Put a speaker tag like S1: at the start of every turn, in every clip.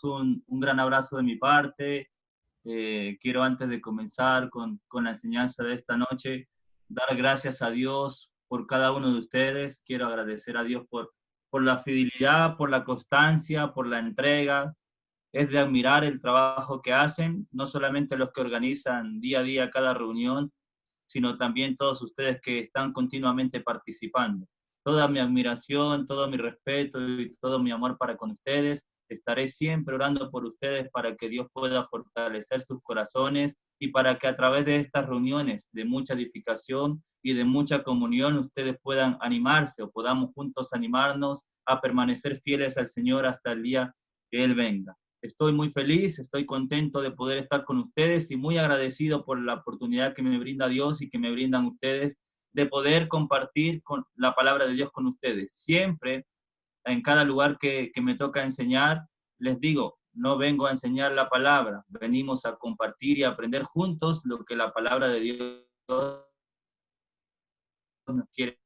S1: un gran abrazo de mi parte. Quiero antes de comenzar con la enseñanza de esta noche, dar gracias a Dios por cada uno de ustedes. Quiero agradecer a Dios por la fidelidad, por la constancia, por la entrega. Es de admirar el trabajo que hacen, no solamente los que organizan día a día cada reunión, sino también todos ustedes que están continuamente participando. Toda mi admiración, todo mi respeto y todo mi amor para con ustedes. Estaré siempre orando por ustedes para que Dios pueda fortalecer sus corazones y para que a través de estas reuniones de mucha edificación y de mucha comunión ustedes puedan animarse o podamos juntos animarnos a permanecer fieles al Señor hasta el día que Él venga. Estoy muy feliz, estoy contento de poder estar con ustedes y muy agradecido por la oportunidad que me brinda Dios y que me brindan ustedes de poder compartir con la palabra de Dios con ustedes. Siempre, en cada lugar que me toca enseñar, les digo, no vengo a enseñar la palabra, venimos a compartir y a aprender juntos lo que la palabra de Dios nos quiere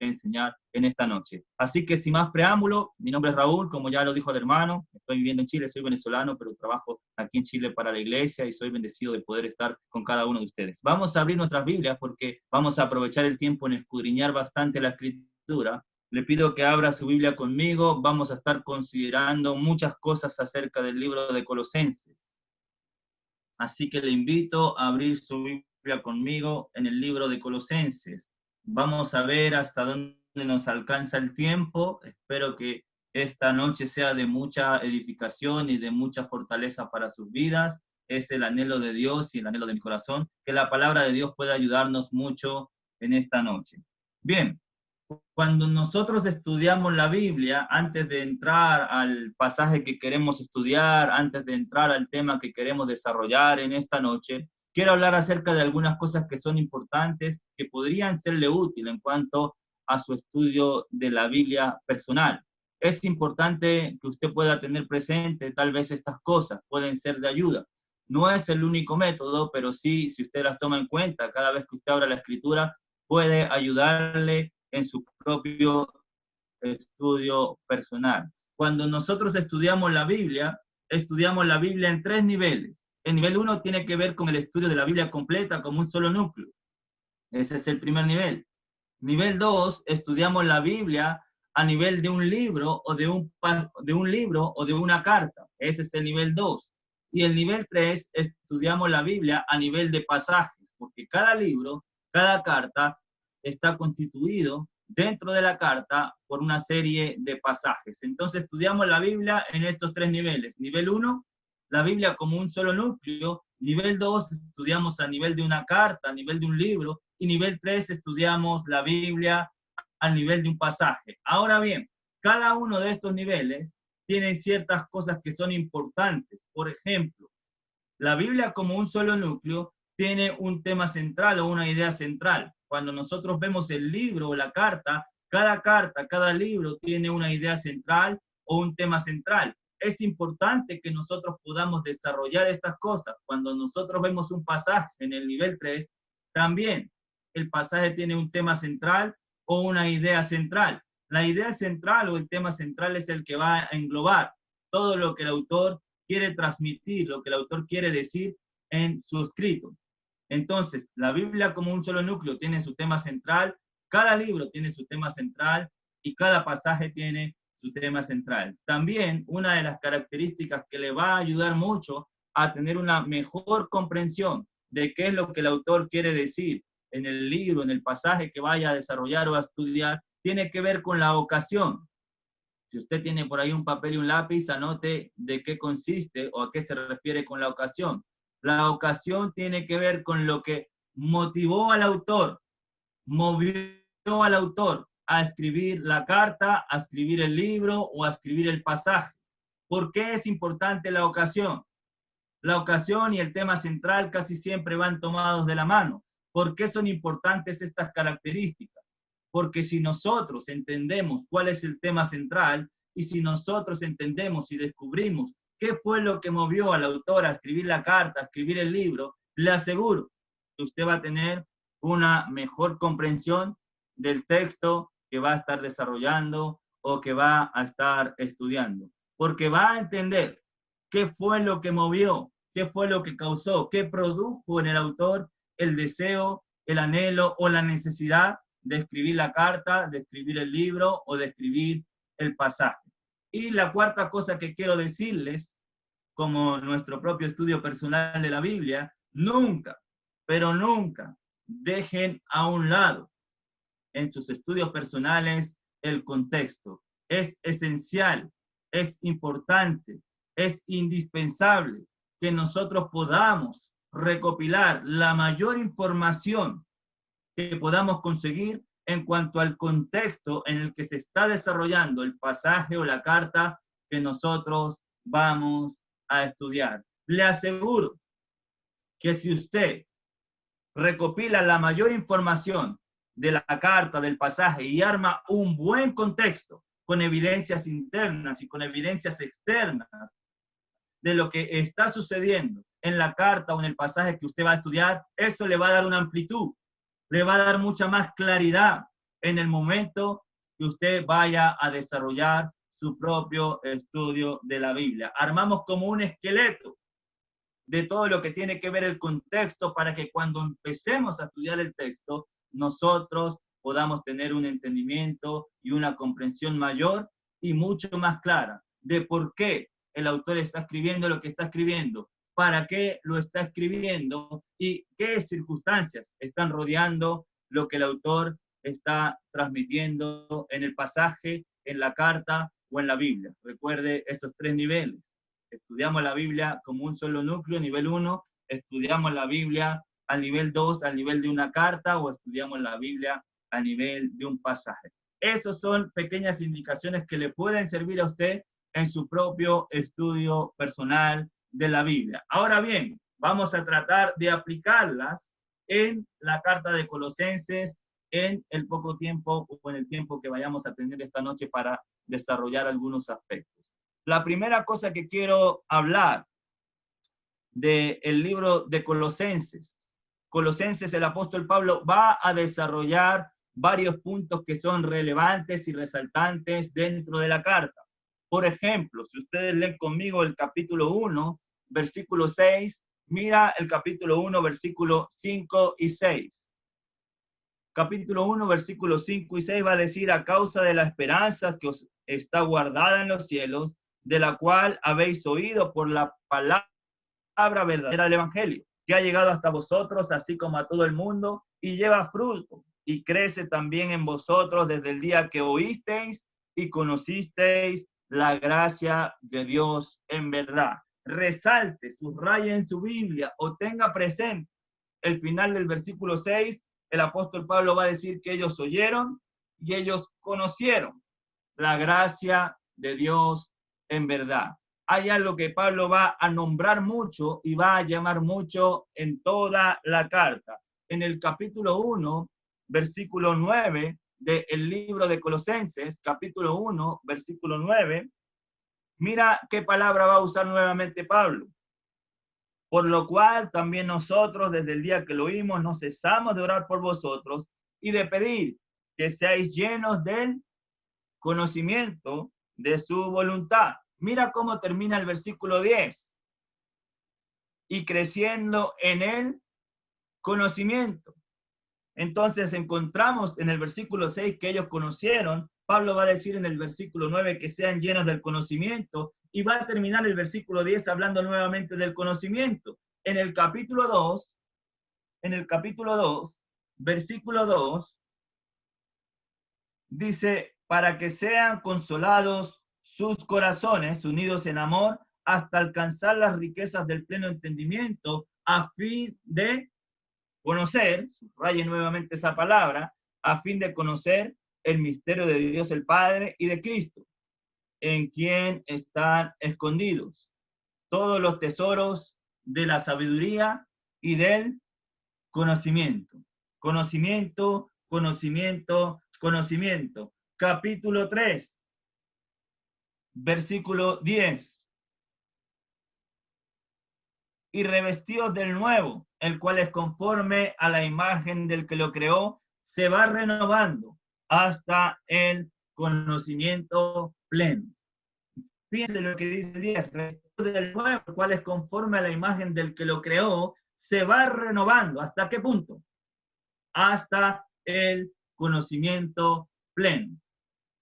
S1: enseñar en esta noche. Así que sin más preámbulo, mi nombre es Raúl, como ya lo dijo el hermano, estoy viviendo en Chile, soy venezolano, pero trabajo aquí en Chile para la iglesia y soy bendecido de poder estar con cada uno de ustedes. Vamos a abrir nuestras Biblias porque vamos a aprovechar el tiempo en escudriñar bastante la escritura. Le pido que abra su Biblia conmigo, vamos a estar considerando muchas cosas acerca del libro de Colosenses. Así que le invito a abrir su Biblia conmigo en el libro de Colosenses. Vamos a ver hasta dónde nos alcanza el tiempo. Espero que esta noche sea de mucha edificación y de mucha fortaleza para sus vidas. Es el anhelo de Dios y el anhelo de mi corazón, que la palabra de Dios pueda ayudarnos mucho en esta noche. Bien, cuando nosotros estudiamos la Biblia, antes de entrar al pasaje que queremos estudiar, antes de entrar al tema que queremos desarrollar en esta noche, quiero hablar acerca de algunas cosas que son importantes, que podrían serle útil en cuanto a su estudio de la Biblia personal. Es importante que usted pueda tener presente tal vez estas cosas, pueden ser de ayuda. No es el único método, pero sí, si usted las toma en cuenta, cada vez que usted abra la escritura, puede ayudarle en su propio estudio personal. Cuando nosotros estudiamos la Biblia en tres niveles. El nivel 1 tiene que ver con el estudio de la Biblia completa como un solo núcleo. Ese es el primer nivel. Nivel 2, estudiamos la Biblia a nivel de un libro o de un libro o de una carta. Ese es el nivel 2. Y el nivel 3, estudiamos la Biblia a nivel de pasajes, porque cada libro, cada carta está constituido dentro de la carta por una serie de pasajes. Entonces estudiamos la Biblia en estos tres niveles. Nivel 1, la Biblia como un solo núcleo. Nivel 2, estudiamos a nivel de una carta, a nivel de un libro. Y nivel 3, estudiamos la Biblia a nivel de un pasaje. Ahora bien, cada uno de estos niveles tiene ciertas cosas que son importantes. Por ejemplo, la Biblia como un solo núcleo tiene un tema central o una idea central. Cuando nosotros vemos el libro o la carta, cada libro tiene una idea central o un tema central. Es importante que nosotros podamos desarrollar estas cosas. Cuando nosotros vemos un pasaje en el nivel 3, también el pasaje tiene un tema central o una idea central. La idea central o el tema central es el que va a englobar todo lo que el autor quiere transmitir, lo que el autor quiere decir en su escrito. Entonces, la Biblia como un solo núcleo tiene su tema central, cada libro tiene su tema central y cada pasaje tiene su tema central. También una de las características que le va a ayudar mucho a tener una mejor comprensión de qué es lo que el autor quiere decir en el libro, en el pasaje que vaya a desarrollar o a estudiar, tiene que ver con la ocasión. Si usted tiene por ahí un papel y un lápiz, anote de qué consiste o a qué se refiere con la ocasión. La ocasión tiene que ver con lo que motivó al autor, movió al autor a escribir la carta, a escribir el libro o a escribir el pasaje. ¿Por qué es importante la ocasión? La ocasión y el tema central casi siempre van tomados de la mano. ¿Por qué son importantes estas características? Porque si nosotros entendemos cuál es el tema central y si nosotros entendemos y descubrimos qué fue lo que movió al autor a escribir la carta, a escribir el libro, le aseguro que usted va a tener una mejor comprensión del texto que va a estar desarrollando o que va a estar estudiando. Porque va a entender ¿Qué fue lo que movió? ¿Qué fue lo que causó? ¿Qué produjo en el autor el deseo, el anhelo o la necesidad de escribir la carta, de escribir el libro o de escribir el pasaje? Y la cuarta cosa que quiero decirles, como nuestro propio estudio personal de la Biblia, nunca, pero nunca dejen a un lado en sus estudios personales el contexto. Es esencial, es importante, es indispensable que nosotros podamos recopilar la mayor información que podamos conseguir en cuanto al contexto en el que se está desarrollando el pasaje o la carta que nosotros vamos a estudiar. Le aseguro que si usted recopila la mayor información de la carta, del pasaje, y arma un buen contexto con evidencias internas y con evidencias externas de lo que está sucediendo en la carta o en el pasaje que usted va a estudiar, eso le va a dar una amplitud, le va a dar mucha más claridad en el momento que usted vaya a desarrollar su propio estudio de la Biblia. Armamos como un esqueleto de todo lo que tiene que ver el contexto para que cuando empecemos a estudiar el texto, nosotros podamos tener un entendimiento y una comprensión mayor y mucho más clara de por qué el autor está escribiendo lo que está escribiendo, para qué lo está escribiendo y qué circunstancias están rodeando lo que el autor está transmitiendo en el pasaje, en la carta o en la Biblia. Recuerde esos tres niveles. Estudiamos la Biblia como un solo núcleo, nivel 1, estudiamos la Biblia al nivel 2, al nivel de una carta, o estudiamos la Biblia a nivel de un pasaje. Esas son pequeñas indicaciones que le pueden servir a usted en su propio estudio personal de la Biblia. Ahora bien, vamos a tratar de aplicarlas en la carta de Colosenses en el poco tiempo o en el tiempo que vayamos a tener esta noche para desarrollar algunos aspectos. La primera cosa que quiero hablar del libro de Colosenses. Colosenses, el apóstol Pablo va a desarrollar varios puntos que son relevantes y resaltantes dentro de la carta. Por ejemplo, si ustedes leen conmigo el capítulo 1, versículo 6, mira el capítulo 1, versículo 5 y 6. Capítulo 1, versículos 5 y 6 va a decir: a causa de la esperanza que os está guardada en los cielos, de la cual habéis oído por la palabra verdadera del Evangelio, que ha llegado hasta vosotros, así como a todo el mundo, y lleva fruto, y crece también en vosotros desde el día que oísteis y conocisteis la gracia de Dios en verdad. Resalte, subraye en su Biblia o tenga presente el final del versículo 6. El apóstol Pablo va a decir que ellos oyeron y ellos conocieron la gracia de Dios en verdad. Hay algo que Pablo va a nombrar mucho y va a llamar mucho en toda la carta. En el capítulo 1, versículo 9 del libro de Colosenses, capítulo 1, versículo 9, mira qué palabra va a usar nuevamente Pablo. Por lo cual también nosotros, desde el día que lo oímos, no cesamos de orar por vosotros y de pedir que seáis llenos del conocimiento de su voluntad. Mira cómo termina el versículo 10. Y creciendo en el conocimiento. Entonces encontramos en el versículo 6 que ellos conocieron. Pablo va a decir en el versículo 9 que sean llenos del conocimiento, y va a terminar el versículo 10 hablando nuevamente del conocimiento. En el capítulo 2, versículo 2, dice: para que sean consolados sus corazones, unidos en amor, hasta alcanzar las riquezas del pleno entendimiento, a fin de conocer, subraye nuevamente esa palabra, a fin de conocer el misterio de Dios el Padre y de Cristo, en quien están escondidos todos los tesoros de la sabiduría y del conocimiento. Conocimiento, conocimiento, conocimiento. Capítulo 3, versículo 10. Y revestidos del nuevo, el cual es conforme a la imagen del que lo creó, se va renovando hasta el conocimiento pleno. Fíjense lo que dice el 10, del nuevo, el cual es conforme a la imagen del que lo creó, se va renovando. ¿Hasta qué punto? Hasta el conocimiento pleno.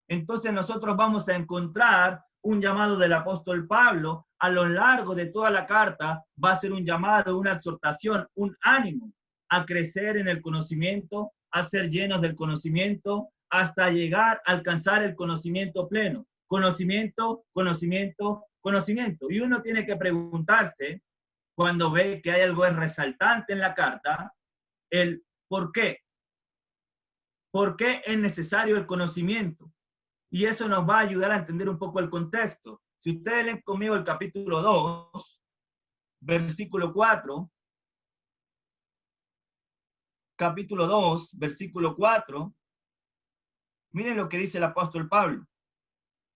S1: Entonces nosotros vamos a encontrar un llamado del apóstol Pablo a lo largo de toda la carta. Va a ser un llamado, una exhortación, un ánimo a crecer en el conocimiento, a ser llenos del conocimiento, hasta llegar a alcanzar el conocimiento pleno. Conocimiento, conocimiento, conocimiento. Y uno tiene que preguntarse, cuando ve que hay algo resaltante en la carta, el por qué. ¿Por qué es necesario el conocimiento? Y eso nos va a ayudar a entender un poco el contexto. Si ustedes leen conmigo el capítulo 2, versículo 4, capítulo 2, versículo 4, miren lo que dice el apóstol Pablo.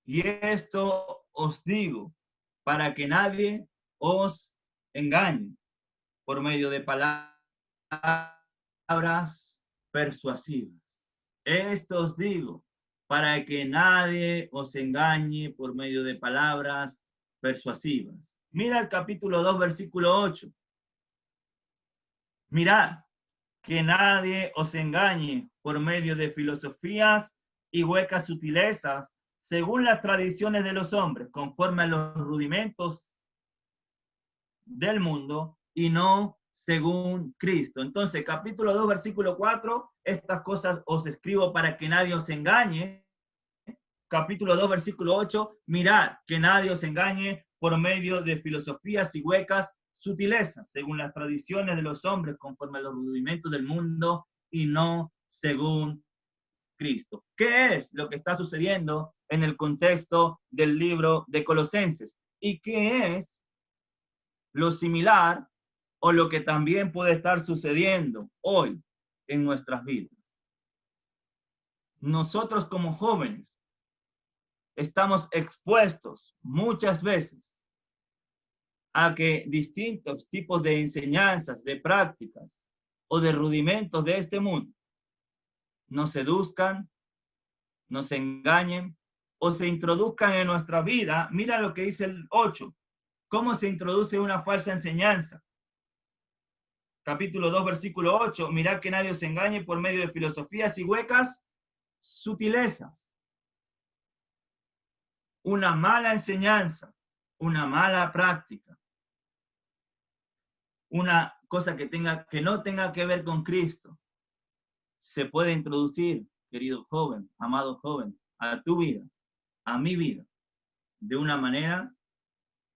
S1: Y esto os digo, para que nadie os engañe por medio de palabras persuasivas. Esto os digo, para que nadie os engañe por medio de palabras persuasivas. Mira el capítulo 2, versículo 8. Mirad, que nadie os engañe por medio de filosofías y huecas sutilezas, según las tradiciones de los hombres, conforme a los rudimentos del mundo, y no según Cristo. Entonces, capítulo 2, versículo 4, estas cosas os escribo para que nadie os engañe. Capítulo 2, versículo 8, mirad que nadie os engañe por medio de filosofías y huecas sutilezas, según las tradiciones de los hombres, conforme a los rudimentos del mundo, y no según Cristo. ¿Qué es lo que está sucediendo en el contexto del libro de Colosenses? ¿Y qué es lo similar o lo que también puede estar sucediendo hoy en nuestras vidas? Nosotros como jóvenes estamos expuestos muchas veces a que distintos tipos de enseñanzas, de prácticas o de rudimentos de este mundo nos seduzcan, nos engañen o se introduzcan en nuestra vida. Mira lo que dice el 8. ¿Cómo se introduce una falsa enseñanza? Capítulo 2, versículo 8. Mirad que nadie os engañe por medio de filosofías y huecas sutilezas. Una mala enseñanza, una mala práctica, una cosa que no tenga que ver con Cristo, se puede introducir, querido joven, amado joven, a tu vida, a mi vida, de una manera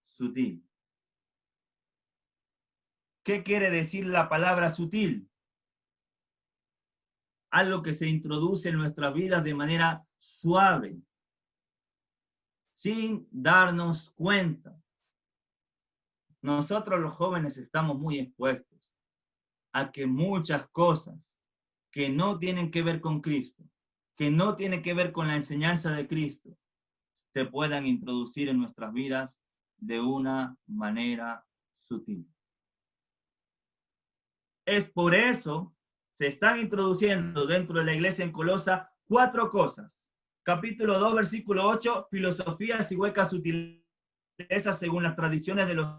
S1: sutil. ¿Qué quiere decir la palabra sutil? Algo que se introduce en nuestras vidas de manera suave, sin darnos cuenta. Nosotros los jóvenes estamos muy expuestos a que muchas cosas que no tienen que ver con Cristo, que no tienen que ver con la enseñanza de Cristo, se puedan introducir en nuestras vidas de una manera sutil. Es por eso se están introduciendo dentro de la iglesia en Colosa 4 cosas. Capítulo 2, versículo 8, filosofías y huecas sutilezas según las tradiciones de los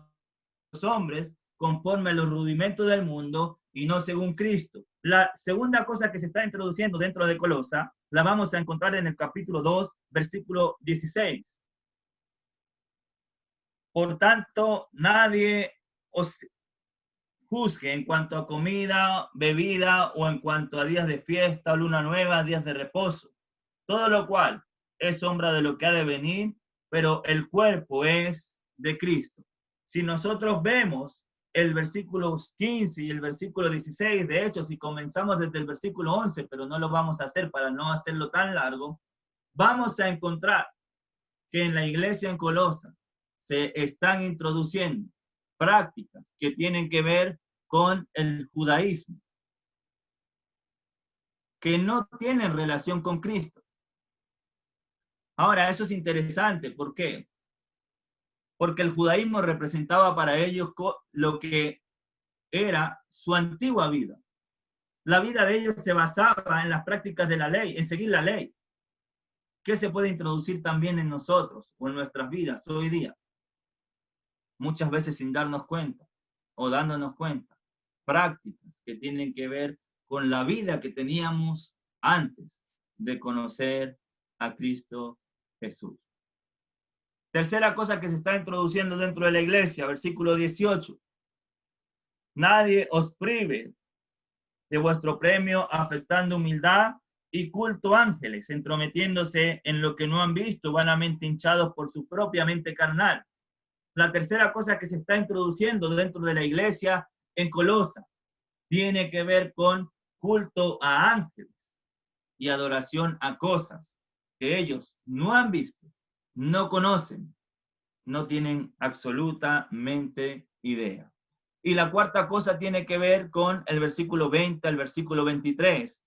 S1: hombres, conforme a los rudimentos del mundo y no según Cristo. La segunda cosa que se está introduciendo dentro de Colosa la vamos a encontrar en el capítulo 2, versículo 16. Por tanto, nadie os juzgue en cuanto a comida, bebida o en cuanto a días de fiesta, luna nueva, días de reposo. Todo lo cual es sombra de lo que ha de venir, pero el cuerpo es de Cristo. Si nosotros vemos el versículo 15 y el versículo 16, de hecho, si comenzamos desde el versículo 11, pero no lo vamos a hacer para no hacerlo tan largo, vamos a encontrar que en la iglesia en Colosa se están introduciendo prácticas que tienen que ver con el judaísmo, que no tienen relación con Cristo. Ahora, eso es interesante. ¿Por qué? Porque el judaísmo representaba para ellos lo que era su antigua vida. La vida de ellos se basaba en las prácticas de la ley, en seguir la ley. ¿Qué se puede introducir también en nosotros o en nuestras vidas hoy día? muchas veces sin darnos cuenta o dándonos cuenta, prácticas que tienen que ver con la vida que teníamos antes de conocer a Cristo Jesús. Tercera cosa que se está introduciendo dentro de la iglesia, versículo 18. Nadie os prive de vuestro premio afectando humildad y culto ángeles, entrometiéndose en lo que no han visto, vanamente hinchados por su propia mente carnal. La tercera cosa que se está introduciendo dentro de la iglesia en Colosa tiene que ver con culto a ángeles y adoración a cosas que ellos no han visto, no conocen, no tienen absolutamente idea. Y la cuarta cosa tiene que ver con el versículo 20 al versículo 23.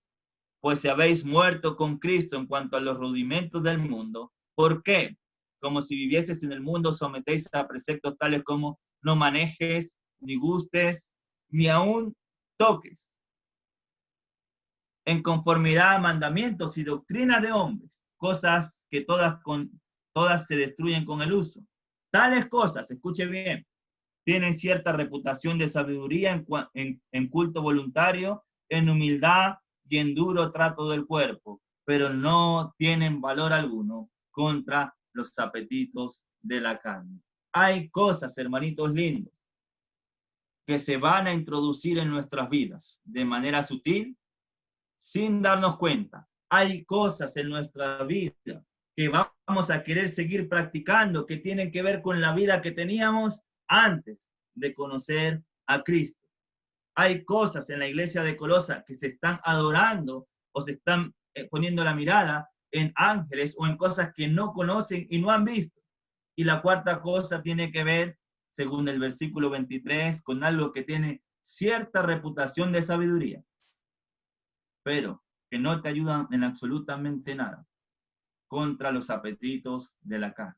S1: Pues si habéis muerto con Cristo en cuanto a los rudimentos del mundo, ¿por qué? Como si vivieses en el mundo, sometéis a preceptos tales como no manejes, ni gustes, ni aún toques, en conformidad a mandamientos y doctrinas de hombres, cosas que todas se destruyen con el uso. Tales cosas, escuche bien, tienen cierta reputación de sabiduría en culto voluntario, en humildad y en duro trato del cuerpo, pero no tienen valor alguno contra los apetitos de la carne. Hay cosas, hermanitos lindos, que se van a introducir en nuestras vidas de manera sutil, sin darnos cuenta. Hay cosas en nuestra vida que vamos a querer seguir practicando, que tienen que ver con la vida que teníamos antes de conocer a Cristo. Hay cosas en la iglesia de Colosa que se están adorando o se están poniendo la mirada en ángeles o en cosas que no conocen y no han visto. Y la cuarta cosa tiene que ver, según el versículo 23, con algo que tiene cierta reputación de sabiduría, pero que no te ayudan en absolutamente nada contra los apetitos de la carne.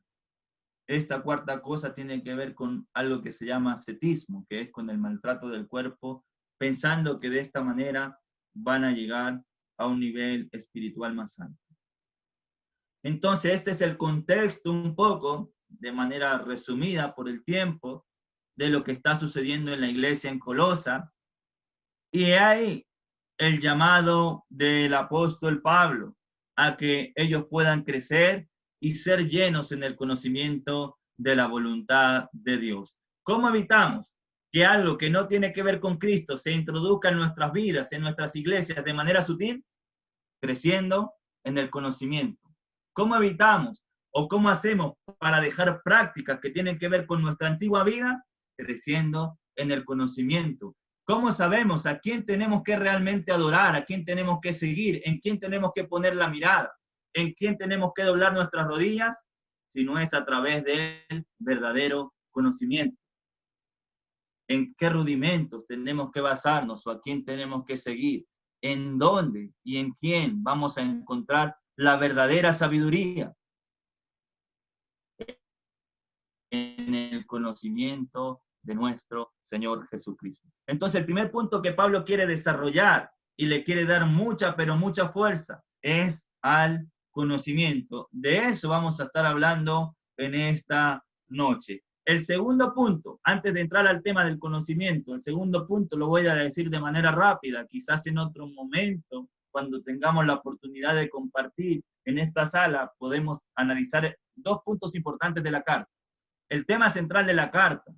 S1: Esta cuarta cosa tiene que ver con algo que se llama ascetismo, que es con el maltrato del cuerpo, pensando que de esta manera van a llegar a un nivel espiritual más alto. Entonces, este es el contexto un poco, de manera resumida por el tiempo, de lo que está sucediendo en la iglesia en Colosa. Y ahí el llamado del apóstol Pablo a que ellos puedan crecer y ser llenos en el conocimiento de la voluntad de Dios. ¿Cómo evitamos que algo que no tiene que ver con Cristo se introduzca en nuestras vidas, en nuestras iglesias de manera sutil? Creciendo en el conocimiento. ¿Cómo evitamos o cómo hacemos para dejar prácticas que tienen que ver con nuestra antigua vida? Creciendo en el conocimiento. ¿Cómo sabemos a quién tenemos que realmente adorar, a quién tenemos que seguir, en quién tenemos que poner la mirada, en quién tenemos que doblar nuestras rodillas? Si no es a través del verdadero conocimiento. ¿En qué rudimentos tenemos que basarnos o a quién tenemos que seguir? ¿En dónde y en quién vamos a encontrar la verdadera sabiduría? En el conocimiento de nuestro Señor Jesucristo. Entonces, el primer punto que Pablo quiere desarrollar y le quiere dar mucha, pero mucha fuerza es al conocimiento. De eso vamos a estar hablando en esta noche. El segundo punto, antes de entrar al tema del conocimiento, el segundo punto lo voy a decir de manera rápida, quizás en otro momento, cuando tengamos la oportunidad de compartir en esta sala, podemos analizar dos puntos importantes de la carta. El tema central de la carta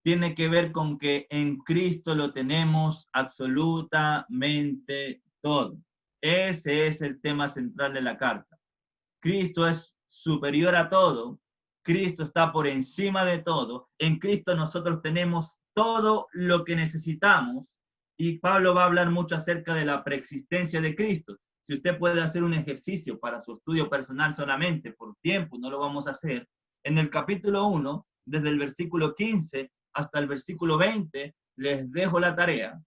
S1: tiene que ver con que en Cristo lo tenemos absolutamente todo. Ese es el tema central de la carta. Cristo es superior a todo. Cristo está por encima de todo. En Cristo nosotros tenemos todo lo que necesitamos. Y Pablo va a hablar mucho acerca de la preexistencia de Cristo. Si usted puede hacer un ejercicio para su estudio personal solamente, por tiempo no lo vamos a hacer, en el capítulo 1, desde el versículo 15 hasta el versículo 20, les dejo la tarea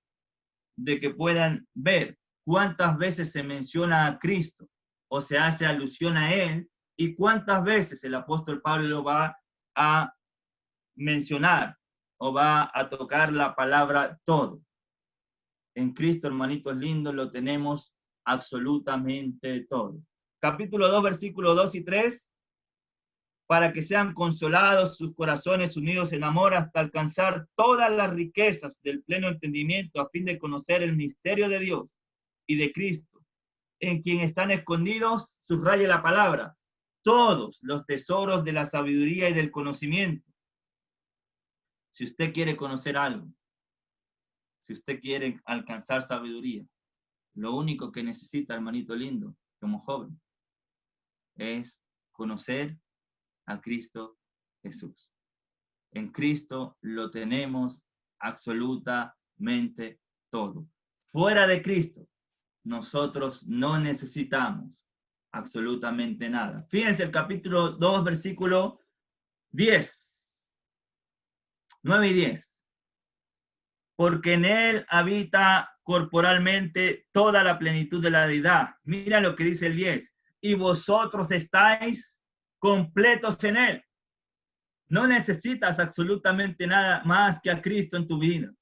S1: de que puedan ver cuántas veces se menciona a Cristo o se hace alusión a Él y cuántas veces el apóstol Pablo va a mencionar o va a tocar la palabra todo. En Cristo, hermanitos lindos, lo tenemos absolutamente todo. Capítulo 2, versículos 2 y 3. para que sean consolados sus corazones unidos en amor hasta alcanzar todas las riquezas del pleno entendimiento a fin de conocer el misterio de Dios y de Cristo, en quien están escondidos, subraye la palabra, todos los tesoros de la sabiduría y del conocimiento. Si usted quiere conocer algo, si usted quiere alcanzar sabiduría, lo único que necesita, hermanito lindo, como joven, es conocer a Cristo Jesús. En Cristo lo tenemos absolutamente todo. Fuera de Cristo, nosotros no necesitamos absolutamente nada. Fíjense el capítulo 2, versículo 10, 9 y 10. Porque en él habita corporalmente toda la plenitud de la deidad. Mira lo que dice el 10. Y vosotros estáis completos en él. No necesitas absolutamente nada más que a Cristo en tu vida.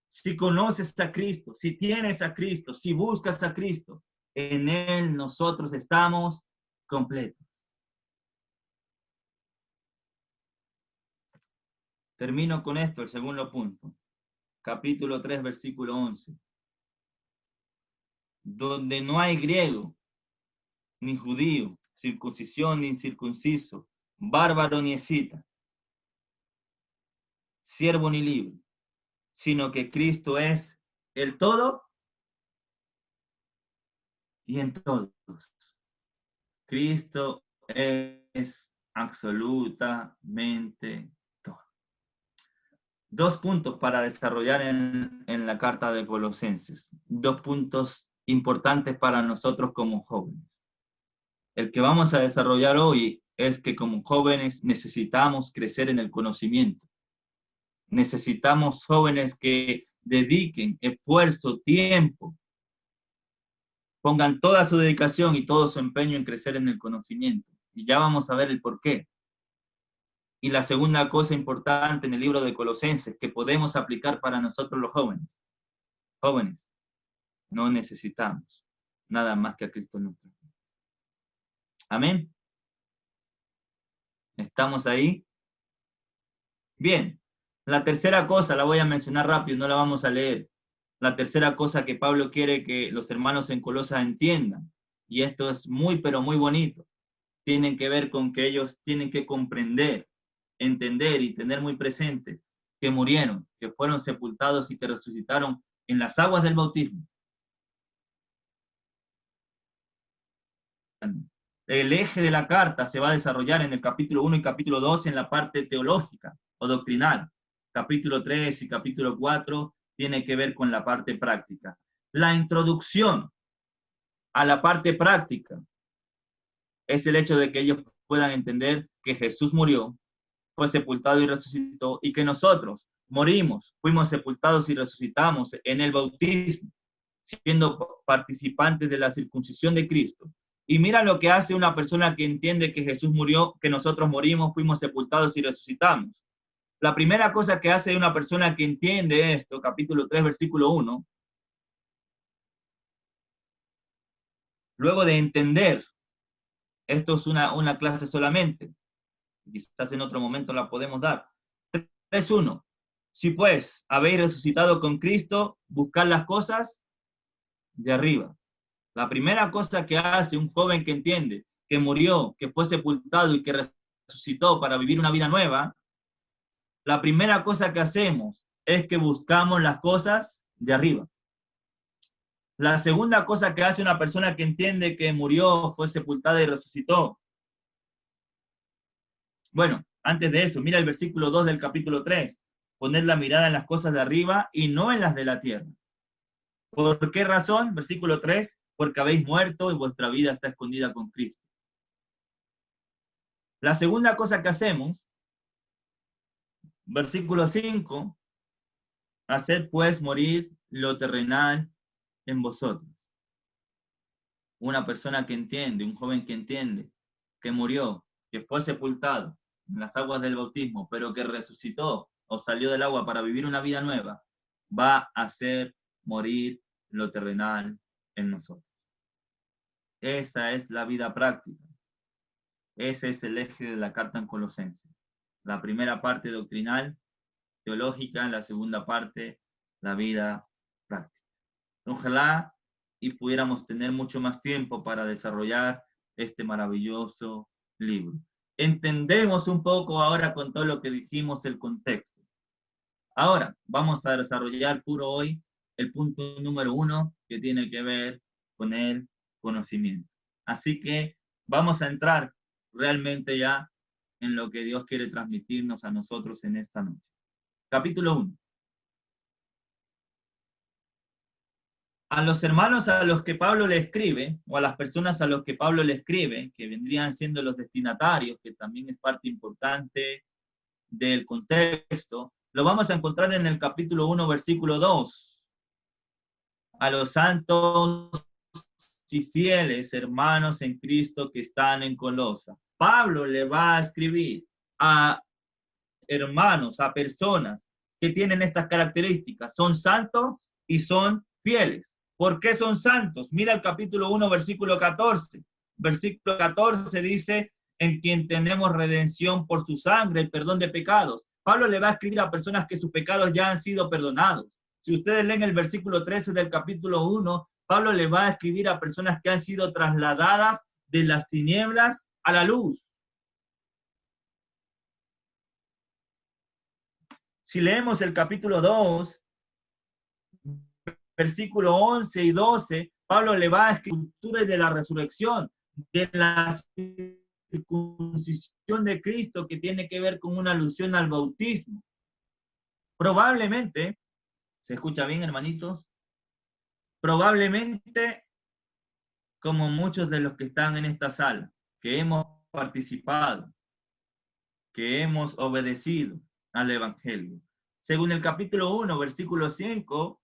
S1: Si conoces a Cristo, si tienes a Cristo, si buscas a Cristo, en él nosotros estamos completos. Termino con esto, el segundo punto. Capítulo 3, versículo 11. Donde no hay griego, ni judío, circuncisión ni incircunciso, bárbaro ni escita, siervo ni libre, sino que Cristo es el todo y en todos. Cristo es absolutamente todo. Dos puntos para desarrollar en la carta de Colosenses. Dos puntos importantes para nosotros como jóvenes. El que vamos a desarrollar hoy es que como jóvenes necesitamos crecer en el conocimiento. Necesitamos jóvenes que dediquen esfuerzo, tiempo, pongan toda su dedicación y todo su empeño en crecer en el conocimiento. Y ya vamos a ver el por qué. Y la segunda cosa importante en el libro de Colosenses que podemos aplicar para nosotros los jóvenes. Jóvenes, no necesitamos nada más que a Cristo en nuestras vidas. Amén. ¿Estamos ahí? Bien. La tercera cosa la voy a mencionar rápido, no la vamos a leer. La tercera cosa que Pablo quiere que los hermanos en Colosas entiendan, y esto es muy, pero muy bonito, tienen que ver con que ellos tienen que comprender, entender y tener muy presente que murieron, que fueron sepultados y que resucitaron en las aguas del bautismo. El eje de la carta se va a desarrollar en el capítulo 1 y capítulo 2 en la parte teológica o doctrinal. Capítulo 3 y capítulo 4 tiene que ver con la parte práctica. La introducción a la parte práctica es el hecho de que ellos puedan entender que Jesús murió, fue sepultado y resucitó, y que nosotros morimos, fuimos sepultados y resucitamos en el bautismo, siendo participantes de la circuncisión de Cristo. Y mira lo que hace una persona que entiende que Jesús murió, que nosotros morimos, fuimos sepultados y resucitamos. La primera cosa que hace una persona que entiende esto, capítulo 3, versículo 1, luego de entender, esto es una clase solamente, quizás en otro momento la podemos dar. 3.1. Si pues habéis resucitado con Cristo, buscad las cosas de arriba. La primera cosa que hace un joven que entiende que murió, que fue sepultado y que resucitó para vivir una vida nueva, la primera cosa que hacemos es que buscamos las cosas de arriba. La segunda cosa que hace una persona que entiende que murió, fue sepultada y resucitó. Bueno, antes de eso, mira el versículo 2 del capítulo 3. Poner la mirada en las cosas de arriba y no en las de la tierra. ¿Por qué razón? Versículo 3. Porque habéis muerto y vuestra vida está escondida con Cristo. La segunda cosa que hacemos, versículo 5, haced pues morir lo terrenal en vosotros. Una persona que entiende, un joven que entiende, que murió, que fue sepultado en las aguas del bautismo, pero que resucitó o salió del agua para vivir una vida nueva, va a hacer morir lo terrenal en nosotros. Esa es la vida práctica. Ese es el eje de la carta en Colosenses. La primera parte doctrinal, teológica, la segunda parte, la vida práctica. Ojalá y pudiéramos tener mucho más tiempo para desarrollar este maravilloso libro. Entendemos un poco ahora con todo lo que dijimos el contexto. Ahora vamos a desarrollar puro hoy el punto número 1 que tiene que ver con el conocimiento. Así que vamos a entrar realmente ya en lo que Dios quiere transmitirnos a nosotros en esta noche. Capítulo 1. A los hermanos a los que Pablo le escribe, o a las personas a los que Pablo le escribe, que vendrían siendo los destinatarios, que también es parte importante del contexto, lo vamos a encontrar en el capítulo 1, versículo 2. A los santos y fieles hermanos en Cristo que están en Colosa. Pablo le va a escribir a hermanos, a personas que tienen estas características. Son santos y son fieles. ¿Por qué son santos? Mira el capítulo 1, versículo 14. Versículo 14 dice, en quien tenemos redención por su sangre, el perdón de pecados. Pablo le va a escribir a personas que sus pecados ya han sido perdonados. Si ustedes leen el versículo 13 del capítulo 1, Pablo le va a escribir a personas que han sido trasladadas de las tinieblas a la luz. Si leemos el capítulo 2, versículo 11 y 12, Pablo le va a escribir de la resurrección, de la circuncisión de Cristo, que tiene que ver con una alusión al bautismo. Probablemente, ¿se escucha bien, hermanitos? Probablemente, como muchos de los que están en esta sala, que hemos participado, que hemos obedecido al Evangelio. Según el capítulo 1, versículo 5,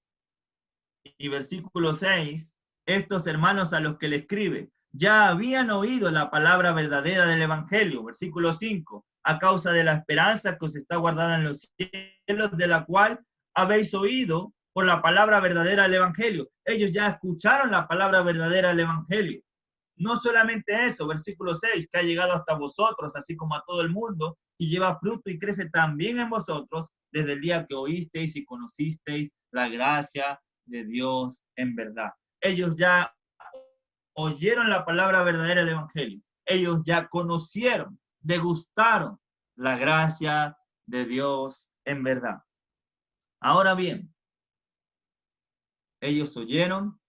S1: y versículo 6, estos hermanos a los que le escribe ya habían oído la palabra verdadera del Evangelio, versículo 5, a causa de la esperanza que os está guardada en los cielos, de la cual habéis oído por la palabra verdadera del Evangelio. Ellos ya escucharon la palabra verdadera del Evangelio. No solamente eso, versículo 6, que ha llegado hasta vosotros, así como a todo el mundo, y lleva fruto y crece también en vosotros desde el día que oísteis y conocisteis la gracia de Dios en verdad. Ellos ya oyeron la palabra verdadera del Evangelio. Ellos ya conocieron, degustaron la gracia de Dios en verdad. Ahora bien, ellos oyeron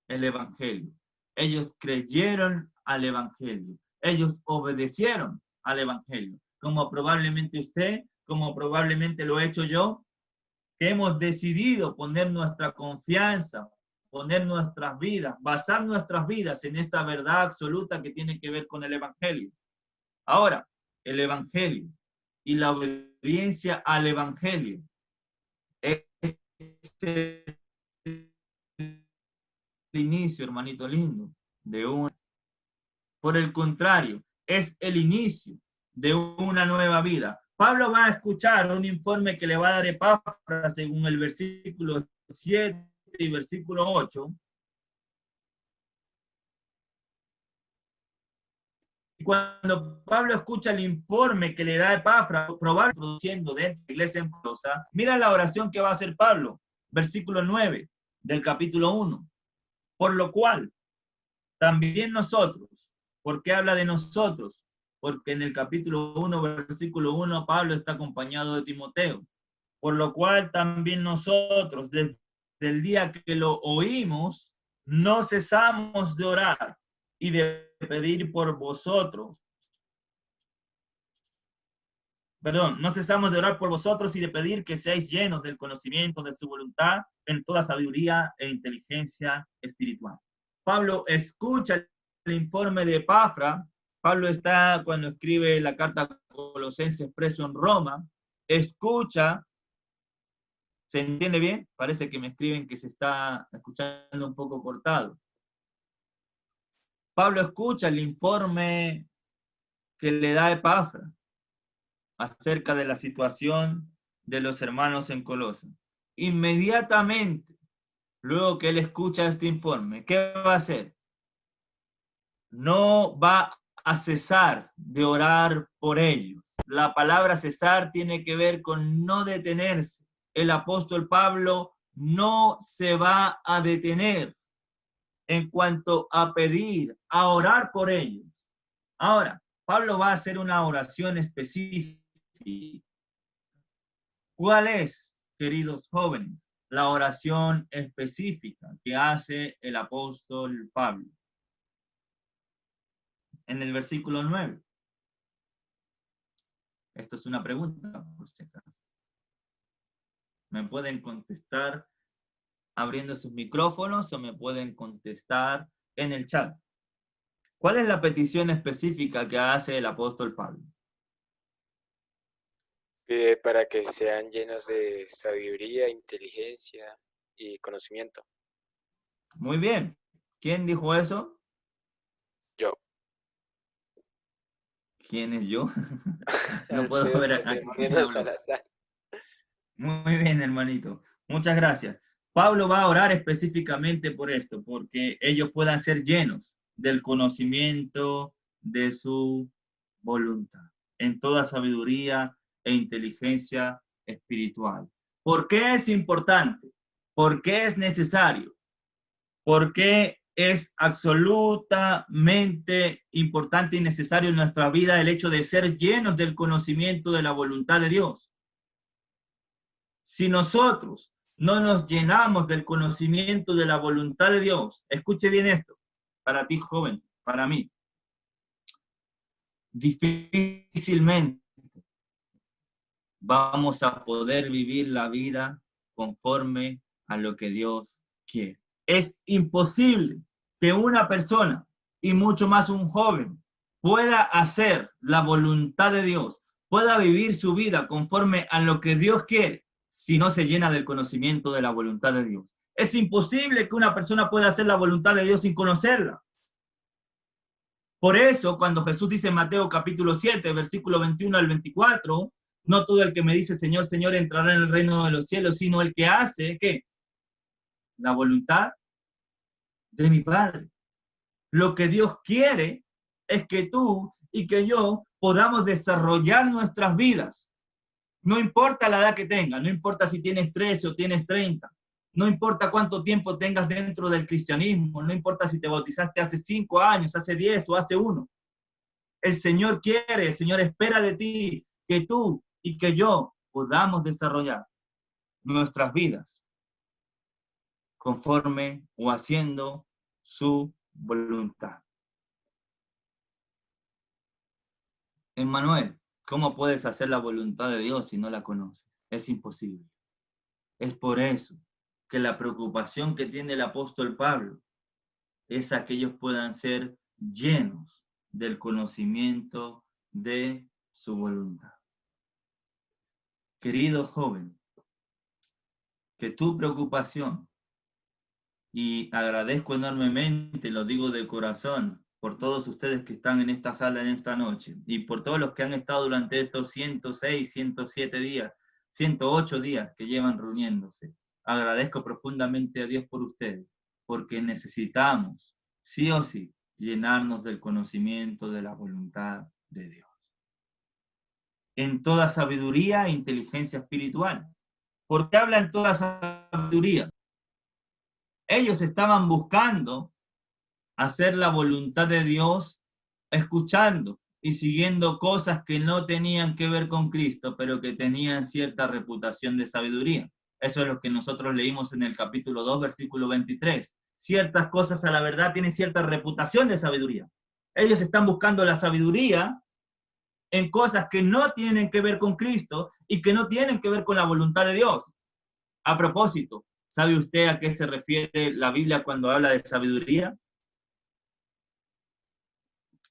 S1: el Evangelio. Ellos creyeron al Evangelio. Ellos obedecieron al Evangelio. Como probablemente usted, como probablemente lo he hecho yo, que hemos decidido poner nuestra confianza, poner nuestras vidas, basar nuestras vidas en esta verdad absoluta que tiene que ver con el Evangelio. Ahora, el Evangelio y la obediencia al Evangelio es el inicio, hermanito lindo, de un... Por el contrario, es el inicio de una nueva vida. Pablo va a escuchar un informe que le va a dar Epafras según el versículo 7 y versículo 8. Y cuando Pablo escucha el informe que le da Epafras, probablemente produciendo dentro de la iglesia en Colosa, mira la oración que va a hacer Pablo, versículo 9 del capítulo 1. Por lo cual, también nosotros, ¿por qué habla de nosotros? Porque en el capítulo 1, versículo 1, Pablo está acompañado de Timoteo. Por lo cual también nosotros, desde el día que lo oímos, no cesamos de orar y de pedir por vosotros. Perdón, no cesamos de orar por vosotros y de pedir que seáis llenos del conocimiento de su voluntad en toda sabiduría e inteligencia espiritual. Pablo escucha el informe de Epafras. Pablo está, cuando escribe la carta a Colosenses, preso en Roma, escucha. ¿Se entiende bien? Parece que me escriben que se está escuchando un poco cortado. Pablo escucha el informe que le da Epafras acerca de la situación de los hermanos en Colosa. Inmediatamente, luego que él escucha este informe, ¿qué va a hacer? No va a cesar de orar por ellos. La palabra cesar tiene que ver con no detenerse. El apóstol Pablo no se va a detener en cuanto a pedir, a orar por ellos. Ahora, Pablo va a hacer una oración específica. ¿Cuál es, queridos jóvenes, la oración específica que hace el apóstol Pablo? En el versículo 9. Esto es una pregunta, por si acaso. Me pueden contestar abriendo sus micrófonos o me pueden contestar en el chat. ¿Cuál es la petición específica que hace el apóstol Pablo?
S2: Pide para que sean llenos de sabiduría, inteligencia y conocimiento.
S1: Muy bien. ¿Quién dijo eso?
S2: Yo.
S1: ¿Quién es yo? No puedo
S2: Alfredo
S1: ver
S2: José
S1: a quién
S2: Moreno
S1: hablo.
S2: Salazar.
S1: Muy bien, hermanito. Muchas gracias. Pablo va a orar específicamente por esto, porque ellos puedan ser llenos del conocimiento de su voluntad, en toda sabiduría e inteligencia espiritual. ¿Por qué es importante? ¿Por qué es necesario? ¿Por qué es absolutamente importante y necesario en nuestra vida el hecho de ser llenos del conocimiento de la voluntad de Dios? Si nosotros no nos llenamos del conocimiento de la voluntad de Dios, escuche bien esto, para ti joven, para mí, difícilmente vamos a poder vivir la vida conforme a lo que Dios quiere. Es imposible que una persona, y mucho más un joven, pueda hacer la voluntad de Dios, pueda vivir su vida conforme a lo que Dios quiere, si no se llena del conocimiento de la voluntad de Dios. Es imposible que una persona pueda hacer la voluntad de Dios sin conocerla. Por eso, cuando Jesús dice en Mateo capítulo 7, versículo 21 al 24, no todo el que me dice Señor, Señor entrará en el reino de los cielos, sino el que hace, ¿qué? La voluntad de mi Padre. Lo que Dios quiere es que tú y que yo podamos desarrollar nuestras vidas. No importa la edad que tengas, no importa si tienes 13 o tienes 30, no importa cuánto tiempo tengas dentro del cristianismo, no importa si te bautizaste hace 5 años, hace 10 o hace 1. El Señor quiere, el Señor espera de ti que tú y que yo podamos desarrollar nuestras vidas conforme o haciendo su voluntad. Emmanuel, ¿cómo puedes hacer la voluntad de Dios si no la conoces? Es imposible. Es por eso que la preocupación que tiene el apóstol Pablo es a que ellos puedan ser llenos del conocimiento de su voluntad. Querido joven, que tu preocupación, y agradezco enormemente, lo digo de corazón, por todos ustedes que están en esta sala en esta noche, y por todos los que han estado durante estos 106, 107 días, 108 días que llevan reuniéndose. Agradezco profundamente a Dios por ustedes, porque necesitamos, sí o sí, llenarnos del conocimiento de la voluntad de Dios. En toda sabiduría e inteligencia espiritual. ¿Por qué habla en toda sabiduría? Ellos estaban buscando hacer la voluntad de Dios, escuchando y siguiendo cosas que no tenían que ver con Cristo, pero que tenían cierta reputación de sabiduría. Eso es lo que nosotros leímos en el capítulo 2, versículo 23. Ciertas cosas a la verdad tienen cierta reputación de sabiduría. Ellos están buscando la sabiduría en cosas que no tienen que ver con Cristo y que no tienen que ver con la voluntad de Dios. A propósito, ¿sabe usted a qué se refiere la Biblia cuando habla de sabiduría?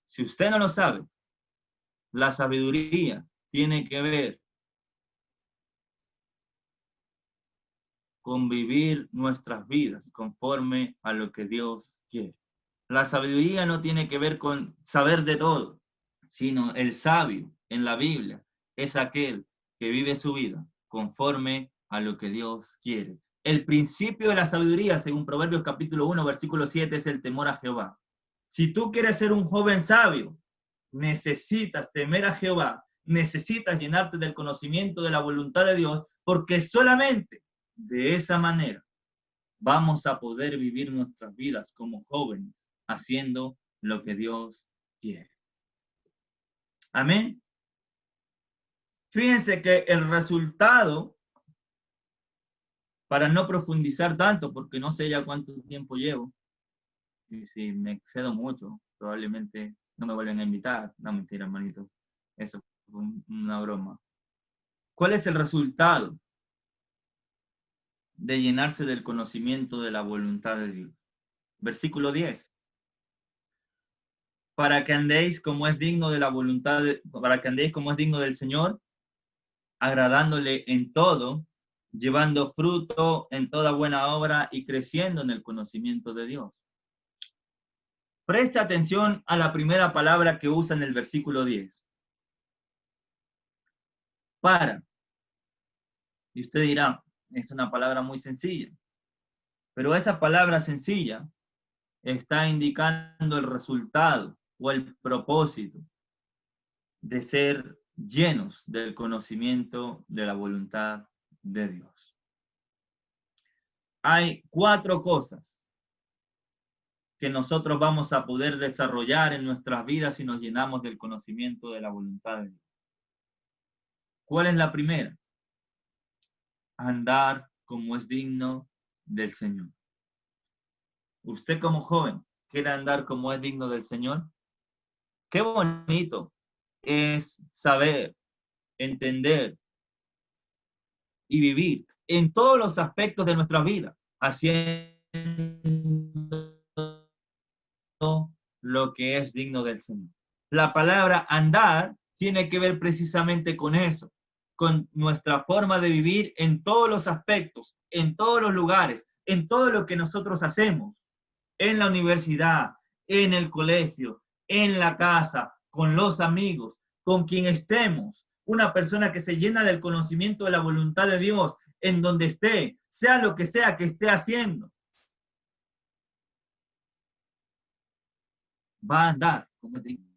S1: Si usted no lo sabe, la sabiduría tiene que ver con vivir nuestras vidas conforme a lo que Dios quiere. La sabiduría no tiene que ver con saber de todo, sino el sabio en la Biblia es aquel que vive su vida conforme a lo que Dios quiere. El principio de la sabiduría, según Proverbios capítulo 1, versículo 7, es el temor a Jehová. Si tú quieres ser un joven sabio, necesitas temer a Jehová, necesitas llenarte del conocimiento de la voluntad de Dios, porque solamente de esa manera vamos a poder vivir nuestras vidas como jóvenes, haciendo lo que Dios quiere. Amén. Fíjense que el resultado, para no profundizar tanto, porque no sé ya cuánto tiempo llevo, y si me excedo mucho, probablemente no me vuelven a invitar. No, mentira, hermanito. Eso fue una broma. ¿Cuál es el resultado de llenarse del conocimiento de la voluntad de Dios? Versículo 10. Para que andéis como es digno de la voluntad, para que andéis como es digno del Señor, agradándole en todo, llevando fruto en toda buena obra y creciendo en el conocimiento de Dios. Presta atención a la primera palabra que usa en el versículo 10. Para. Y usted dirá, es una palabra muy sencilla. Pero esa palabra sencilla está indicando el resultado o el propósito de ser llenos del conocimiento de la voluntad de Dios. Hay 4 cosas que nosotros vamos a poder desarrollar en nuestras vidas si nos llenamos del conocimiento de la voluntad de Dios. ¿Cuál es la primera? Andar como es digno del Señor. Usted como joven, ¿quiere andar como es digno del Señor? Qué bonito es saber, entender y vivir en todos los aspectos de nuestra vida, haciendo lo que es digno del Señor. La palabra andar tiene que ver precisamente con eso, con nuestra forma de vivir en todos los aspectos, en todos los lugares, en todo lo que nosotros hacemos, en la universidad, en el colegio, en la casa, con los amigos, con quien estemos. Una persona que se llena del conocimiento de la voluntad de Dios en donde esté, sea lo que sea que esté haciendo, va a andar como es digno.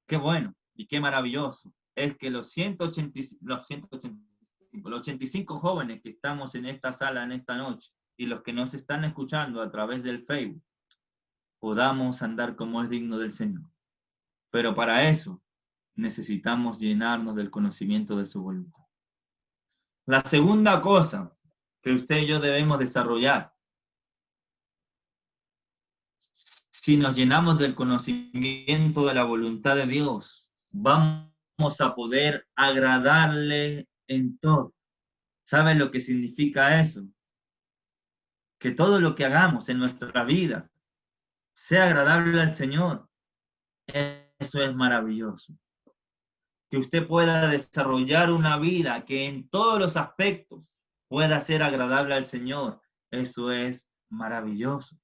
S1: Qué bueno y qué maravilloso es que los 85 jóvenes que estamos en esta sala en esta noche y los que nos están escuchando a través del Facebook, podamos andar como es digno del Señor. Pero para eso necesitamos llenarnos del conocimiento de su voluntad. La segunda cosa que usted y yo debemos desarrollar, si nos llenamos del conocimiento de la voluntad de Dios, vamos a poder agradarle en todo. ¿Saben lo que significa eso? Que todo lo que hagamos en nuestra vida sea agradable al Señor. Eso es maravilloso. Que usted pueda desarrollar una vida que en todos los aspectos pueda ser agradable al Señor. Eso es maravilloso.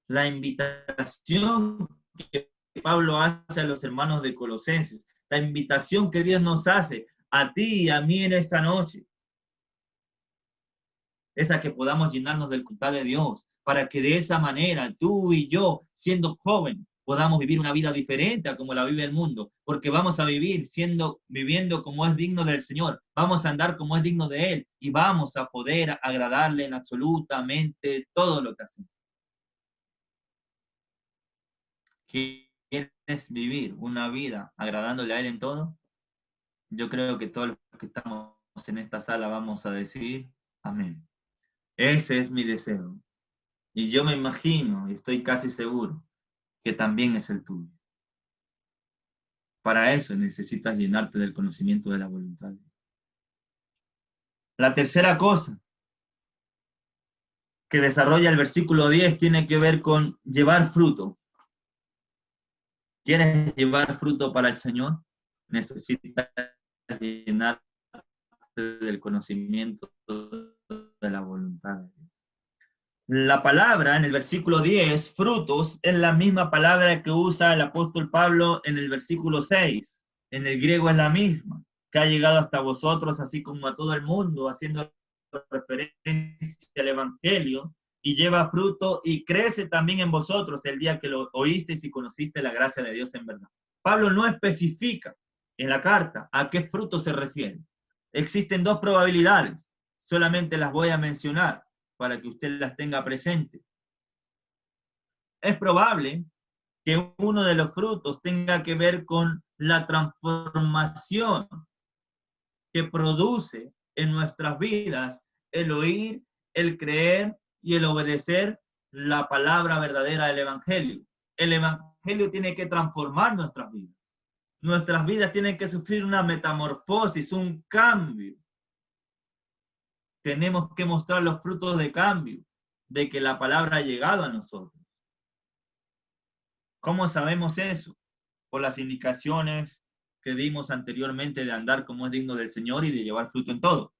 S1: La invitación que Pablo hace a los hermanos de Colosenses, la invitación que Dios nos hace a ti y a mí en esta noche, es a que podamos llenarnos del voluntad de Dios, para que de esa manera tú y yo, siendo jóvenes, podamos vivir una vida diferente a como la vive el mundo, porque vamos a vivir viviendo como es digno del Señor, vamos a andar como es digno de Él y vamos a poder agradarle en absolutamente todo lo que hacemos. ¿Quieres vivir una vida agradándole a Él en todo? Yo creo que todos los que estamos en esta sala vamos a decir amén. Ese es mi deseo. Y yo me imagino, y estoy casi seguro, que también es el tuyo. Para eso necesitas llenarte del conocimiento de la voluntad. La tercera cosa que desarrolla el versículo 10 tiene que ver con llevar fruto. ¿Quieres llevar fruto para el Señor? Necesitas llenarte del conocimiento de la voluntad de Dios. La palabra en el versículo 10, frutos, es la misma palabra que usa el apóstol Pablo en el versículo 6. En el griego es la misma, que ha llegado hasta vosotros, así como a todo el mundo, haciendo referencia al Evangelio, y lleva fruto y crece también en vosotros el día que lo oísteis y conociste la gracia de Dios en verdad. Pablo no especifica en la carta a qué fruto se refiere. Existen dos probabilidades, solamente las voy a mencionar para que usted las tenga presentes. Es probable que uno de los frutos tenga que ver con la transformación que produce en nuestras vidas el oír, el creer y el obedecer la palabra verdadera del Evangelio. El Evangelio tiene que transformar nuestras vidas. Nuestras vidas tienen que sufrir una metamorfosis, un cambio. Tenemos que mostrar los frutos de cambio, de que la palabra ha llegado a nosotros. ¿Cómo sabemos eso? Por las indicaciones que dimos anteriormente de andar como es digno del Señor y de llevar fruto en todo.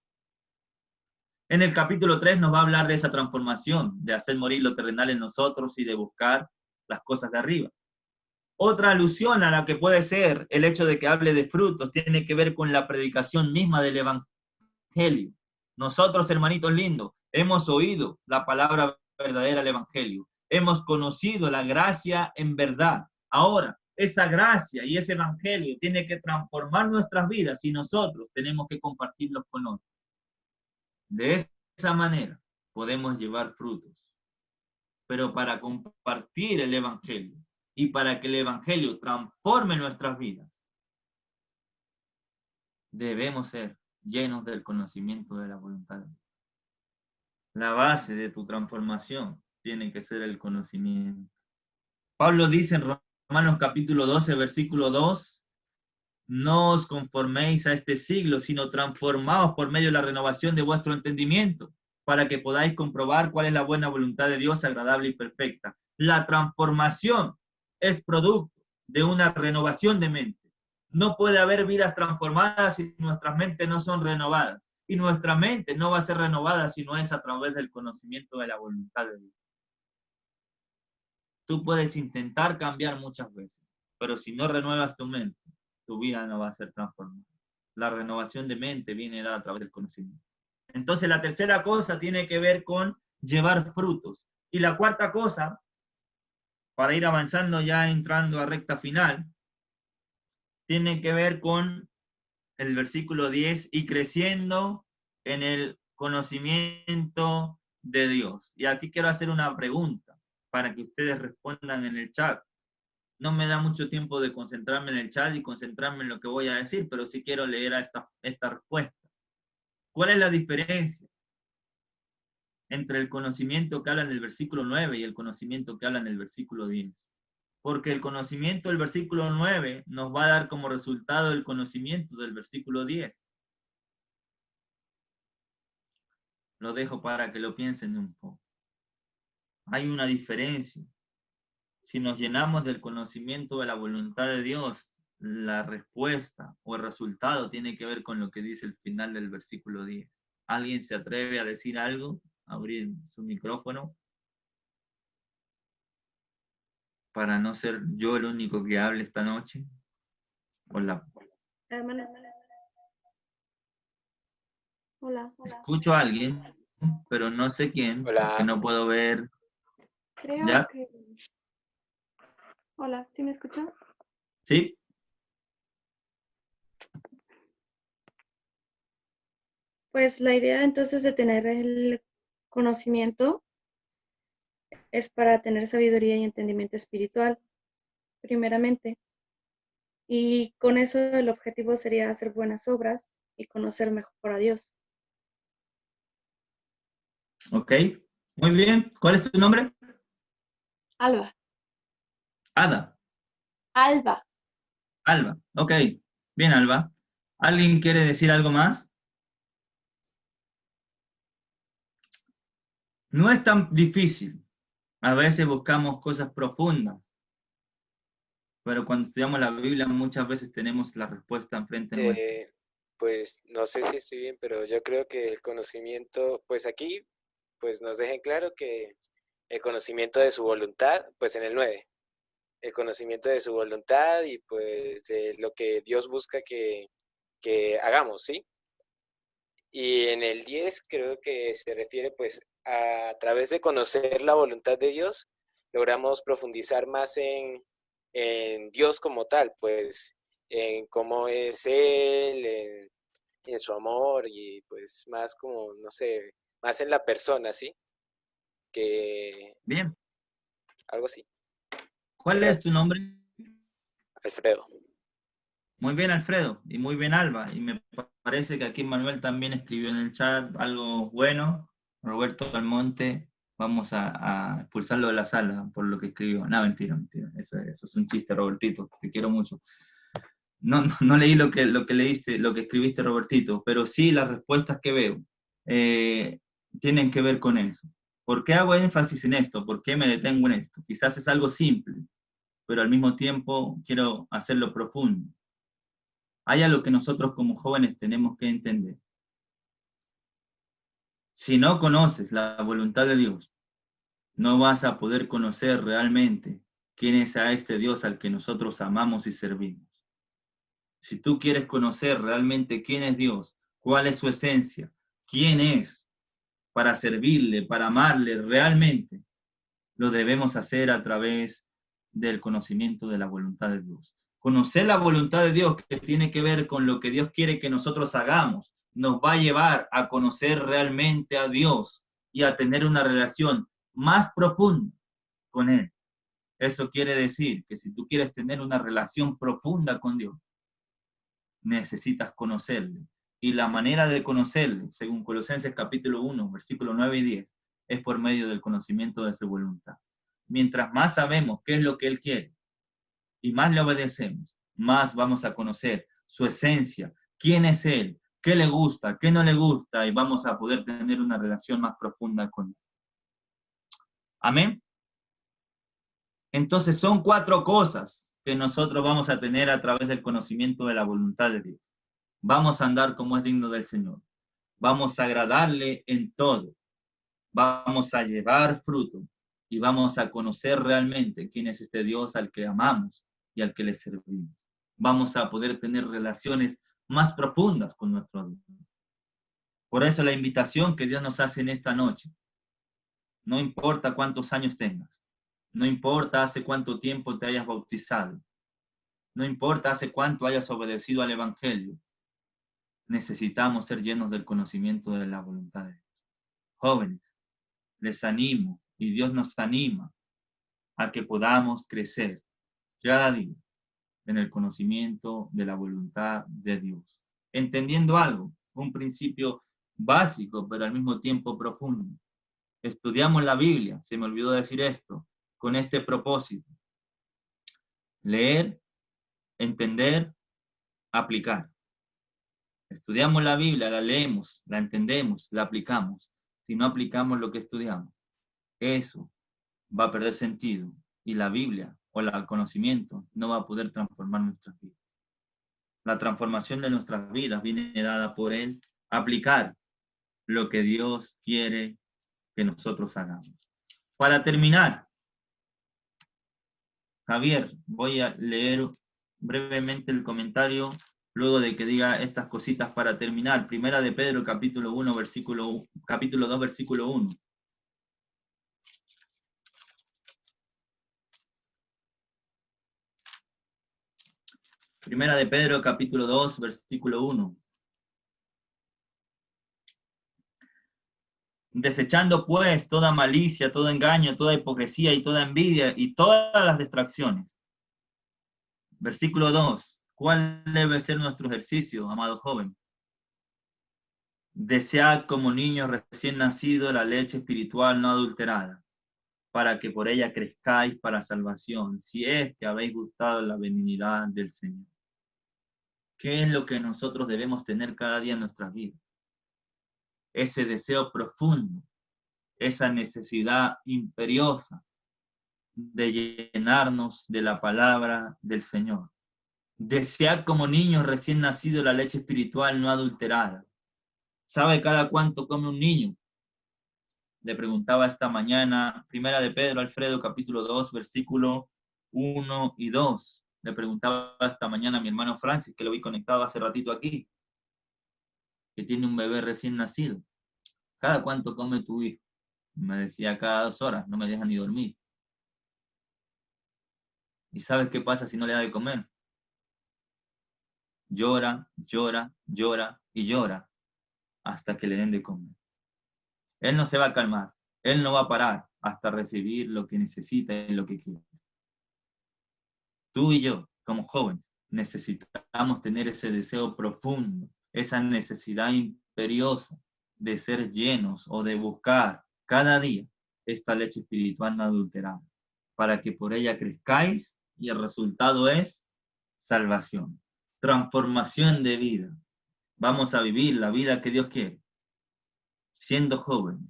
S1: En el capítulo 3 nos va a hablar de esa transformación, de hacer morir lo terrenal en nosotros y de buscar las cosas de arriba. Otra alusión a la que puede ser el hecho de que hable de frutos tiene que ver con la predicación misma del Evangelio. Nosotros, hermanitos lindos, hemos oído la palabra verdadera del Evangelio. Hemos conocido la gracia en verdad. Ahora, esa gracia y ese Evangelio tiene que transformar nuestras vidas y nosotros tenemos que compartirlos con otros. De esa manera podemos llevar frutos. Pero para compartir el Evangelio y para que el Evangelio transforme nuestras vidas, debemos ser llenos del conocimiento de la voluntad de Dios. La base de tu transformación tiene que ser el conocimiento. Pablo dice en Romanos capítulo 12, versículo 2, no os conforméis a este siglo, sino transformaos por medio de la renovación de vuestro entendimiento, para que podáis comprobar cuál es la buena voluntad de Dios, agradable y perfecta. La transformación es producto de una renovación de mente. No puede haber vidas transformadas si nuestras mentes no son renovadas. Y nuestra mente no va a ser renovada si no es a través del conocimiento de la voluntad de Dios. Tú puedes intentar cambiar muchas veces, pero si no renuevas tu mente, tu vida no va a ser transformada. La renovación de mente viene dada a través del conocimiento. Entonces, la tercera cosa tiene que ver con llevar frutos. Y la cuarta cosa, para ir avanzando ya entrando a recta final, tiene que ver con el versículo 10 y creciendo en el conocimiento de Dios. Y aquí quiero hacer una pregunta para que ustedes respondan en el chat. No me da mucho tiempo de concentrarme en el chat y concentrarme en lo que voy a decir, pero sí quiero leer esta respuesta. ¿Cuál es la diferencia entre el conocimiento que habla en el versículo 9 y el conocimiento que habla en el versículo 10? Porque el conocimiento del versículo 9 nos va a dar como resultado el conocimiento del versículo 10. Lo dejo para que lo piensen un poco. Hay una diferencia. Si nos llenamos del conocimiento de la voluntad de Dios, la respuesta o el resultado tiene que ver con lo que dice el final del versículo 10. ¿Alguien se atreve a decir algo? Abrir su micrófono para no ser yo el único que hable esta noche. Hola.
S3: Hola.
S1: Escucho a alguien, pero no sé quién,
S2: Hola.
S1: porque no puedo ver.
S3: Creo
S1: ¿Ya?
S3: que... Hola, ¿sí me escuchan?
S1: ¿Sí?
S3: Pues la idea entonces de tener el conocimiento es para tener sabiduría y entendimiento espiritual, primeramente. Y con eso el objetivo sería hacer buenas obras y conocer mejor a Dios.
S1: Ok. Muy bien. ¿Cuál es tu nombre?
S3: Alba.
S1: Ada.
S3: Alba.
S1: Alba. Ok. Bien, Alba. ¿Alguien quiere decir algo más? No es tan difícil. A veces buscamos cosas profundas, pero cuando estudiamos la Biblia muchas veces tenemos la respuesta enfrente nuestra.
S2: Pues no sé si estoy bien, pero yo creo que el conocimiento, pues aquí, pues nos dejen claro que el conocimiento de su voluntad, pues en el 9, el conocimiento de su voluntad y pues de lo que Dios busca que hagamos, ¿sí? Y en el 10 creo que se refiere pues a través de conocer la voluntad de Dios, logramos profundizar más en Dios como tal, pues en cómo es Él, en su amor y pues más como, no sé, más en la persona, ¿sí? Que
S1: Bien,
S2: algo así.
S1: ¿cuál es tu nombre?
S2: Alfredo.
S1: Muy bien, Alfredo, y muy bien, Alba. Y me parece que aquí Manuel también escribió en el chat algo bueno. Roberto Almonte, vamos a expulsarlo de la sala por lo que escribió. No, mentira, mentira. Eso es un chiste, Robertito. Te quiero mucho. No leí lo que leíste, lo que escribiste, Robertito, pero sí las respuestas que veo tienen que ver con eso. ¿Por qué hago énfasis en esto? ¿Por qué me detengo en esto? Quizás es algo simple, pero al mismo tiempo quiero hacerlo profundo. Hay algo que nosotros como jóvenes tenemos que entender. Si no conoces la voluntad de Dios, no vas a poder conocer realmente quién es a este Dios al que nosotros amamos y servimos. Si tú quieres conocer realmente quién es Dios, cuál es su esencia, quién es, para servirle, para amarle realmente, lo debemos hacer a través del conocimiento de la voluntad de Dios. Conocer la voluntad de Dios, que tiene que ver con lo que Dios quiere que nosotros hagamos, nos va a llevar a conocer realmente a Dios y a tener una relación más profunda con Él. Eso quiere decir que si tú quieres tener una relación profunda con Dios, necesitas conocerle. Y la manera de conocerle, según Colosenses capítulo 1, versículos 9 y 10, es por medio del conocimiento de su voluntad. Mientras más sabemos qué es lo que Él quiere y más le obedecemos, más vamos a conocer su esencia, quién es Él, qué le gusta, qué no le gusta, y vamos a poder tener una relación más profunda con Él. Amén. Entonces son 4 cosas que nosotros vamos a tener a través del conocimiento de la voluntad de Dios. Vamos a andar como es digno del Señor. Vamos a agradarle en todo. Vamos a llevar fruto y vamos a conocer realmente quién es este Dios al que amamos y al que le servimos. Vamos a poder tener relaciones más profundas con nuestro Dios. Por eso la invitación que Dios nos hace en esta noche, no importa cuántos años tengas, no importa hace cuánto tiempo te hayas bautizado, no importa hace cuánto hayas obedecido al Evangelio, necesitamos ser llenos del conocimiento de la voluntad de Dios. Jóvenes, les animo y Dios nos anima a que podamos crecer cada día en el conocimiento de la voluntad de Dios. Entendiendo algo, un principio básico, pero al mismo tiempo profundo. Estudiamos la Biblia, se me olvidó decir esto, con este propósito. Leer, entender, aplicar. Estudiamos la Biblia, la leemos, la entendemos, la aplicamos. Si no aplicamos lo que estudiamos, eso va a perder sentido y la Biblia o el conocimiento no va a poder transformar nuestras vidas. La transformación de nuestras vidas viene dada por Él, aplicar lo que Dios quiere que nosotros hagamos. Para terminar, Javier, voy a leer brevemente el comentario luego de que diga estas cositas para terminar. Primera de Pedro, capítulo 2, versículo 1. Primera de Pedro, capítulo 2, versículo 1. Desechando pues toda malicia, todo engaño, toda hipocresía y toda envidia y todas las distracciones. Versículo 2. ¿Cuál debe ser nuestro ejercicio, amado joven? Desead como niños recién nacidos la leche espiritual no adulterada, para que por ella crezcáis para salvación, si es que habéis gustado la benignidad del Señor. ¿Qué es lo que nosotros debemos tener cada día en nuestras vidas? Ese deseo profundo, esa necesidad imperiosa de llenarnos de la palabra del Señor. Desear como niños recién nacidos la leche espiritual no adulterada. ¿Sabe cada cuánto come un niño? Le preguntaba esta mañana, Primera de Pedro, Alfredo, capítulo 2, versículo 1 y 2. Le preguntaba esta mañana a mi hermano Francis, que lo vi conectado hace ratito aquí, que tiene un bebé recién nacido. ¿Cada cuánto come tu hijo? Me decía cada 2 horas, no me deja ni dormir. ¿Y sabes qué pasa si no le da de comer? Llora, llora, llora y llora hasta que le den de comer. Él no se va a calmar, él no va a parar hasta recibir lo que necesita y lo que quiere. Tú y yo, como jóvenes, necesitamos tener ese deseo profundo, esa necesidad imperiosa de ser llenos o de buscar cada día esta leche espiritual no adulterada, para que por ella crezcáis y el resultado es salvación, transformación de vida. Vamos a vivir la vida que Dios quiere, siendo jóvenes,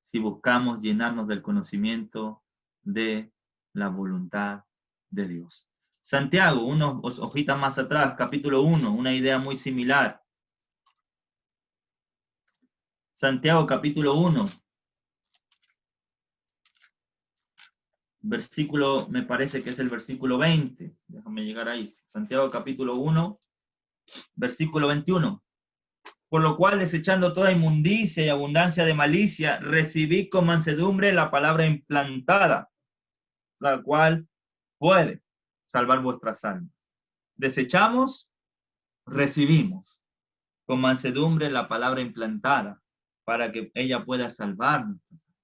S1: si buscamos llenarnos del conocimiento de la voluntad de Dios. Santiago, unos hojitas más atrás, capítulo 1, una idea muy similar. Santiago, capítulo 1, versículo, me parece que es el versículo 20. Déjame llegar ahí. Santiago, capítulo 1, versículo 21. Por lo cual, desechando toda inmundicia y abundancia de malicia, recibid con mansedumbre la palabra implantada, la cual puede salvar vuestras almas. Desechamos, recibimos con mansedumbre la palabra implantada para que ella pueda salvar nuestras almas.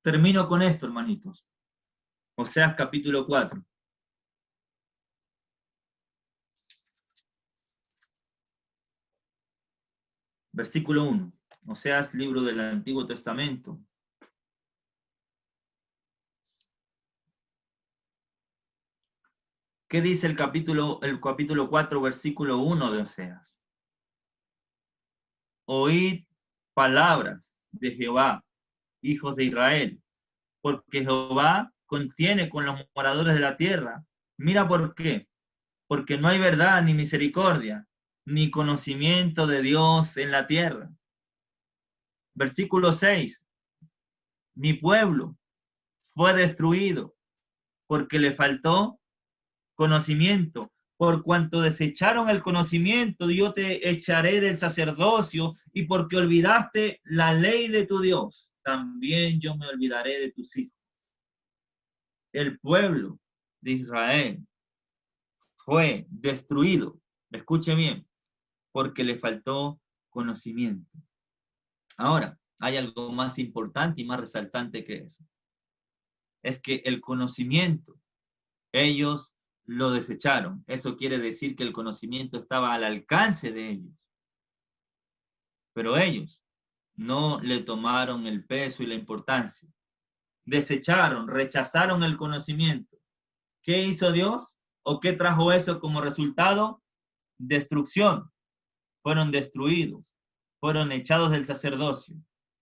S1: Termino con esto, hermanitos. Oseas capítulo 4. Versículo 1. Oseas, libro del Antiguo Testamento. ¿Qué dice el capítulo 4, versículo 1 de Oseas? Oíd palabras de Jehová, hijos de Israel, porque Jehová contiene con los moradores de la tierra. Mira por qué. Porque no hay verdad ni misericordia, ni conocimiento de Dios en la tierra. Versículo 6. Mi pueblo fue destruido porque le faltó conocimiento. Por cuanto desecharon el conocimiento, yo te echaré del sacerdocio, y porque olvidaste la ley de tu Dios, también yo me olvidaré de tus hijos. El pueblo de Israel fue destruido, escuche bien, porque le faltó conocimiento. Ahora, hay algo más importante y más resaltante que eso. Es que el conocimiento, ellos lo desecharon. Eso quiere decir que el conocimiento estaba al alcance de ellos. Pero ellos no le tomaron el peso y la importancia. Desecharon, rechazaron el conocimiento. ¿Qué hizo Dios? ¿O qué trajo eso como resultado? Destrucción. Fueron destruidos, fueron echados del sacerdocio,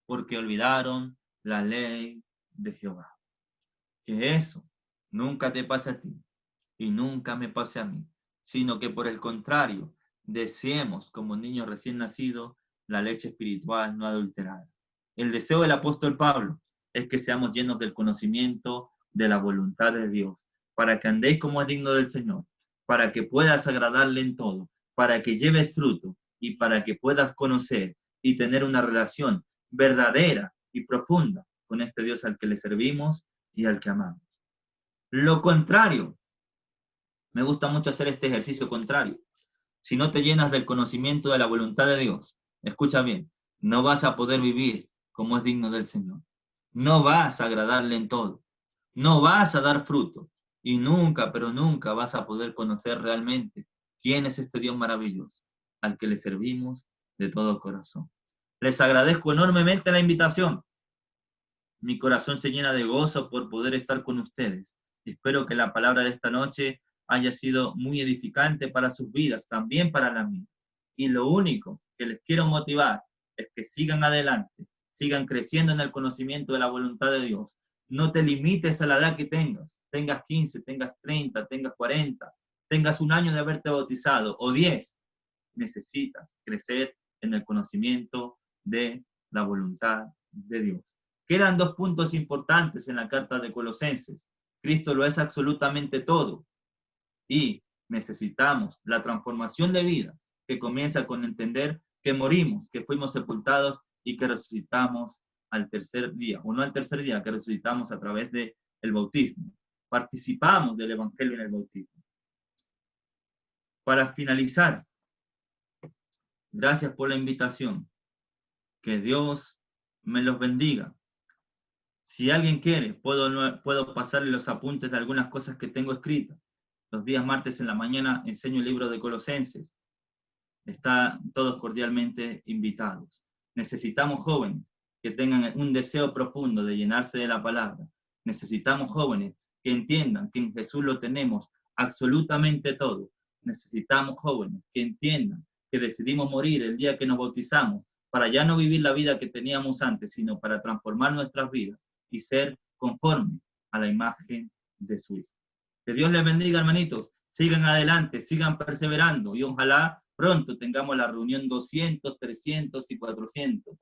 S1: porque olvidaron la ley de Jehová. Que eso nunca te pase a ti y nunca me pase a mí, sino que por el contrario, deseemos como niños recién nacidos la leche espiritual no adulterada. El deseo del apóstol Pablo es que seamos llenos del conocimiento de la voluntad de Dios, para que andéis como es digno del Señor, para que puedas agradarle en todo, para que lleves fruto y para que puedas conocer y tener una relación verdadera y profunda con este Dios al que le servimos y al que amamos. Lo contrario, me gusta mucho hacer este ejercicio contrario. Si no te llenas del conocimiento de la voluntad de Dios, escucha bien, no vas a poder vivir como es digno del Señor. No vas a agradarle en todo. No vas a dar fruto. Y nunca, pero nunca vas a poder conocer realmente quién es este Dios maravilloso, al que le servimos de todo corazón. Les agradezco enormemente la invitación. Mi corazón se llena de gozo por poder estar con ustedes. Espero que la palabra de esta noche haya sido muy edificante para sus vidas, también para la mía. Y lo único que les quiero motivar es que sigan adelante, sigan creciendo en el conocimiento de la voluntad de Dios. No te limites a la edad que tengas 15, tengas 30, tengas 40, tengas un año de haberte bautizado o 10. Necesitas crecer en el conocimiento de la voluntad de Dios. Quedan 2 puntos importantes en la carta de Colosenses. Cristo lo es absolutamente todo. Y necesitamos la transformación de vida que comienza con entender que morimos, que fuimos sepultados y que resucitamos al tercer día, o no al tercer día, que resucitamos a través del bautismo. Participamos del Evangelio en el bautismo. Para finalizar, gracias por la invitación. Que Dios me los bendiga. Si alguien quiere, puedo pasarle los apuntes de algunas cosas que tengo escritas. Los días martes en la mañana enseño el libro de Colosenses. Están todos cordialmente invitados. Necesitamos jóvenes que tengan un deseo profundo de llenarse de la palabra. Necesitamos jóvenes que entiendan que en Jesús lo tenemos absolutamente todo. Necesitamos jóvenes que entiendan que decidimos morir el día que nos bautizamos para ya no vivir la vida que teníamos antes, sino para transformar nuestras vidas y ser conformes a la imagen de su Hijo. Que Dios les bendiga, hermanitos. Sigan adelante, sigan perseverando y ojalá pronto tengamos la reunión 200, 300 y 400.